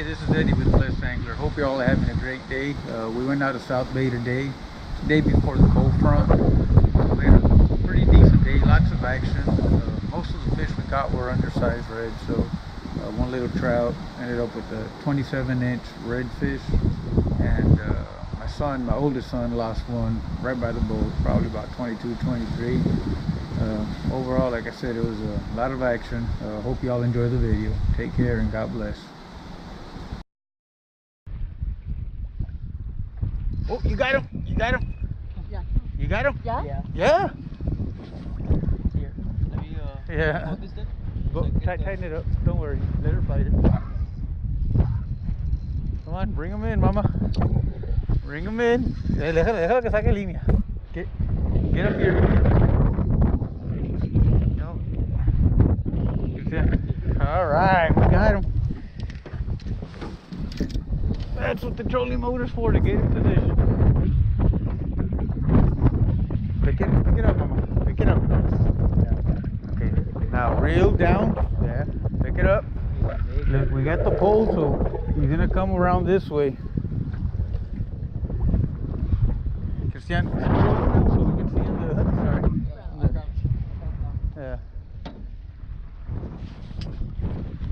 Hey, this is Eddie with BlessedAngler. Hope you're all having a great day. We went out to South Bay today, day before the cold front. We had a pretty decent day, lots of action. Most of the fish we caught were undersized red, so one little trout ended up with a 27-inch redfish, and my oldest son, lost one right by the boat, probably about 22, 23. Overall, like I said, it was a lot of action. Hope you all enjoy the video. Take care and God bless. Oh, you got him? You got him? Yeah. You got him? Yeah? Yeah. Yeah? Here, let me Yeah. hold this then. Go, tighten it up. Don't worry. Let her fight it. Come on, bring him in, mama. Bring him in. Déjalo que saque línea. Get up here. No. All right, we got him. That's what the trolling motor's for, to get in position. Pick it up, mama. Pick it up. Yeah. Okay. Now reel down. Yeah. Pick it up. Look, we got the pole, so he's gonna come around this way. Christian, so we can see in the. Sorry. Yeah.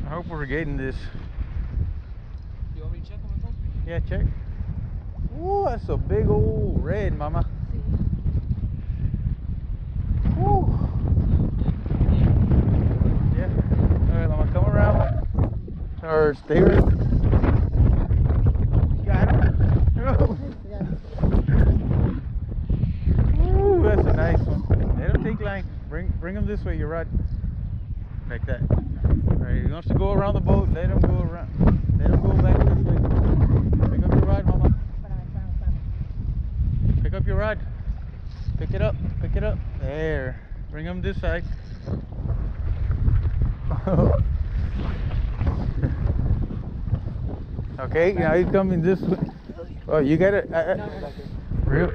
I hope we're getting this. You want me to check on my phone? Yeah, check. Ooh, that's a big old red, mama. Ooh. Yeah. Alright, mama, come around. Or stay right. Got it. Ooh, that's a nice one. Let him take line. Bring him this way, your rod. Like that. Alright, he wants to go around the boat. Let him go around. Let him go back this way. Pick up your rod, mama. Pick up your rod. Pick it up. Pick it up. There. Bring him this side. Okay, now he's coming this way. Oh, you got it? Real.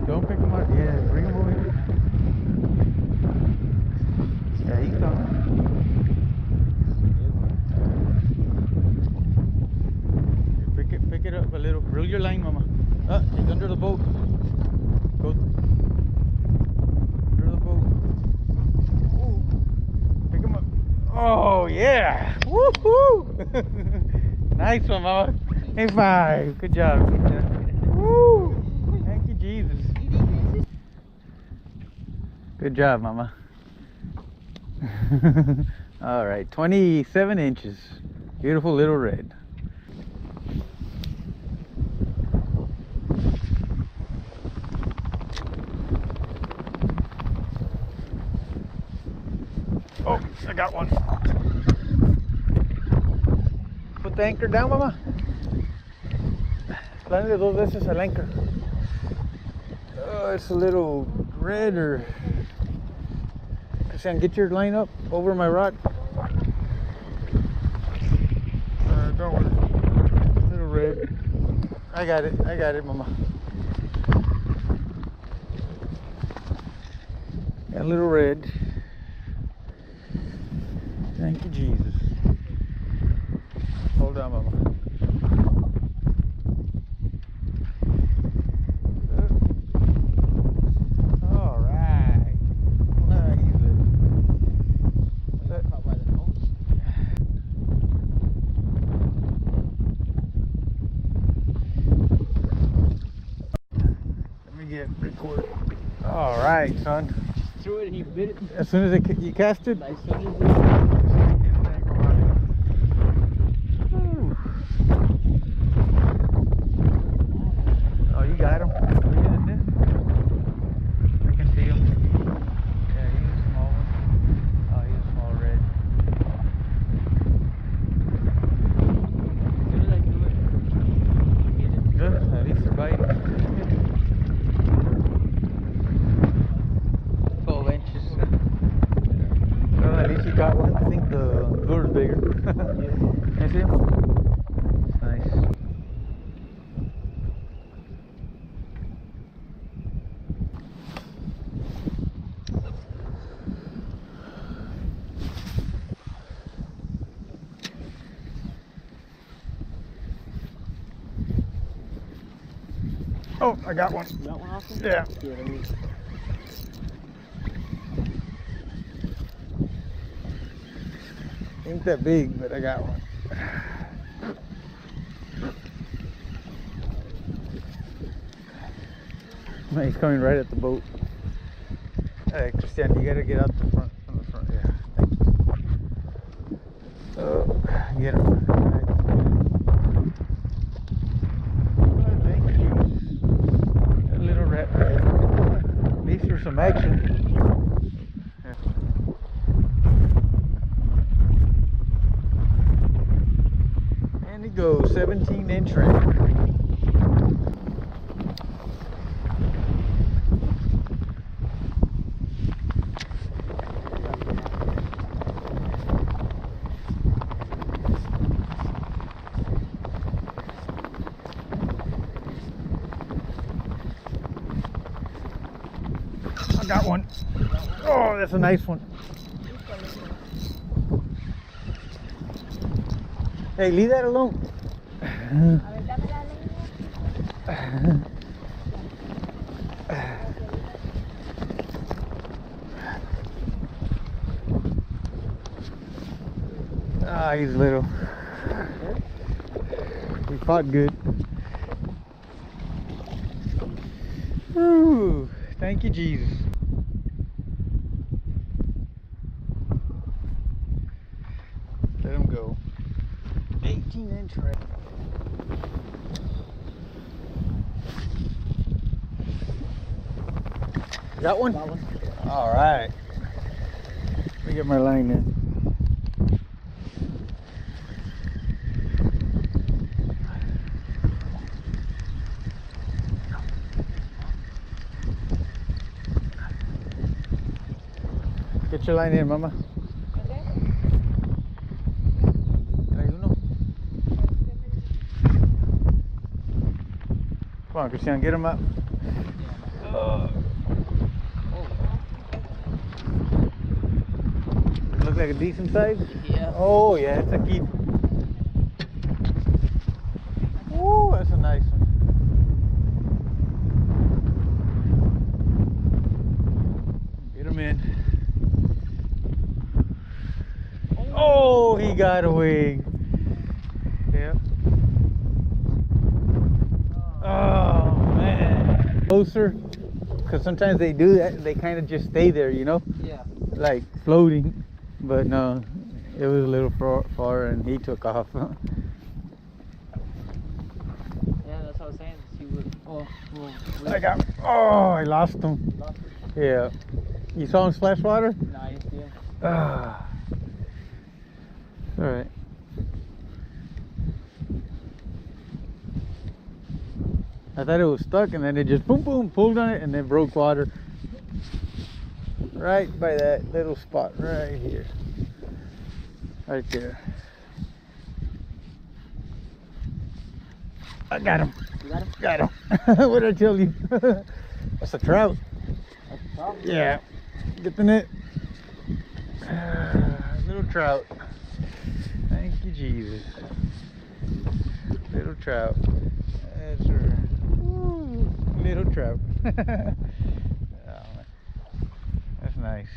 Don't pick him up. Yeah, bring him over here. Yeah, he's coming. Pick it up a little. Reel your line, mama. He's under the boat. Go under the boat. Ooh. Pick him up. Oh yeah! Woohoo! Nice one, mama. Hey, five. Good job. Good job. Woo! Thank you, Jesus. Good job, mama. All right, 27 inches. Beautiful little red. Oh, I got one. Put the anchor down, mama. Planle dos veces al anchor. Oh, it's a little red, or Christian, get your line up over my rod. Don't worry. A little red. I got it, mama. Got a little red. Thank you, Jesus. Hold on, mama. All right. Nice. Let me get record. All right, son. Threw it and he bit it. As soon as you cast it. As soon as Oh, you got him. Look at it. I can see him. Yeah, he's a small one. Oh, he's a small red. as soon as I threw it, he hit it. Good. At least they're biting. 12 inches. Well, at least you got one. I think the lure's bigger. Can you see him? Nice. Oh, I got one. You got one, Austin? Yeah. Yeah, let me. Ain't that big, but I got one. Man, he's coming right at the boat. Hey, Christian, you gotta get out the front, from the front. Yeah, thank you. Oh, get him. Right. Oh, thank you. A little rat. At least there's some action. Yeah. And he goes 17-inch rat. I got one. Oh, that's a nice one. Hey, leave that alone. Ah, he's little. He fought good. Ooh, thank you, Jesus. Let him go. 18-inch rat. Got one? Got one. All right. Let me get my line in. Get your line in, Mama. Trae uno. Come on, Christian, get him up. Look like a decent size? Yeah. Oh, yeah, it's a keep. Oh, that's a nice one. Get him in. Oh, he got a wig. Yep. Oh, man. Closer, because sometimes they do that. They kind of just stay there, you know? Yeah. Like floating. But no, it was a little far and he took off. Yeah, that's what I was saying. He would. Oh, I got. Oh, I lost him. You lost it? Yeah. You saw him splash water? Nice, yeah. Ah. All right. I thought it was stuck and then it just boom boom pulled on it and then broke water. Right by that little spot right here. Right there. I got him. You got him? Got him. What did I tell you? That's a trout. That's a problem. Yeah. Get the net. Little trout. Thank you, Jesus. Little trout. That's her. Ooh, little trout. Oh, that's nice.